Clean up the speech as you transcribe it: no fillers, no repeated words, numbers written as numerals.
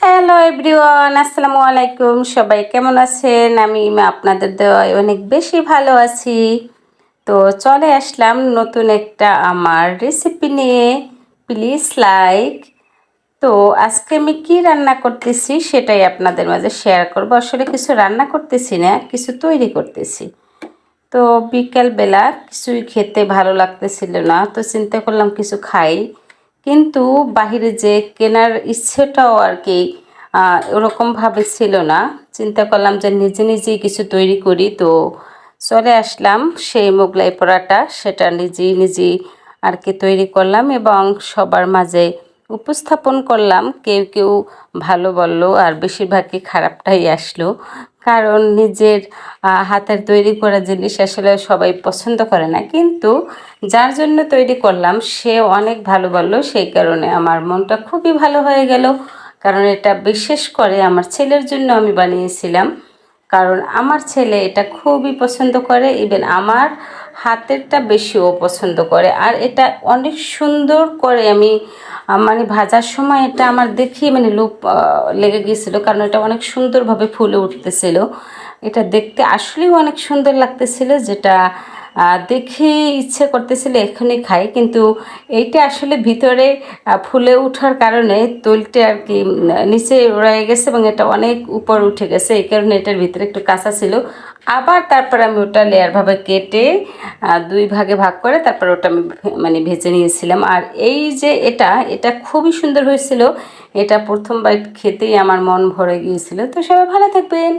Hello everyone, আসসালামু আলাইকুম। সবাই কেমন আছেন? আমি আপনাদের দোয়ায় অনেক বেশি ভালো আছি। তো চলে আসলাম নতুন একটা আমার রেসিপি নিয়ে। Please like. তো আজকে আমি কি রান্না করতেছি সেটাই আপনাদের মাঝে শেয়ার করব। আসলে কিছু রান্না করতেছি না, কিছু তৈরি করতেছি। তো বিকেলবেলা কিছুই খেতে ভালো লাগতেছিল না, তো চিন্তা করলাম কিছু খাই। কিন্তু বাহিরে যে কেনার ইচ্ছেটাও আর কি ওরকমভাবে ছিল না। চিন্তা করলাম যে নিজে নিজেই কিছু তৈরি করি। তো চলে আসলাম সেই মোগলাই পরোটা, সেটা নিজেই নিজেই আর কি তৈরি করলাম এবং সবার মাঝে উপস্থাপন করলাম। কেউ কেউ ভালো বললো আর বেশিরভাগই খারাপটাই আসলো, কারণ নিজের হাতের তৈরি করা জিনিস আসলে সবাই পছন্দ করে না। কিন্তু যার জন্য তৈরি করলাম সে অনেক ভালো বললো, সেই কারণে আমার মনটা খুবই ভালো হয়ে গেল। কারণ এটা বিশেষ করে আমার ছেলের জন্য আমি বানিয়েছিলাম, কারণ আমার ছেলে এটা খুবই পছন্দ করে। ইভেন আমার হাতেরটা বেশিও পছন্দ করে। আর এটা অনেক সুন্দর করে আমি মানে ভাজার সময় এটা আমার দেখি মানে লোভ লেগে গিয়েছিলো, কারণ এটা অনেক সুন্দরভাবে ফুলে উঠতেছিল। এটা দেখতে আসলেও অনেক সুন্দর লাগতেছিল, যেটা দেখে ইচ্ছে করতেছিল এখনই খাই। কিন্তু এইটা আসলে ভিতরে ফুলে ওঠার কারণে তলটা আর কি নিচে রয়ে গেছে এবং এটা অনেক উপর উঠে গেছে, এই কারণে এটার ভিতরে একটু কাঁচা ছিল। আবার তারপর আমি ওটা লেয়ারভাবে কেটে দুই ভাগে ভাগ করে তারপর ওটা আমি মানে ভেজে নিয়েছিলাম। আর এই যে এটা এটা খুবই সুন্দর হয়েছিল। এটা প্রথম বাইট খেতেই আমার মন ভরে গিয়েছিল। তো সবাই ভালো থাকবেন।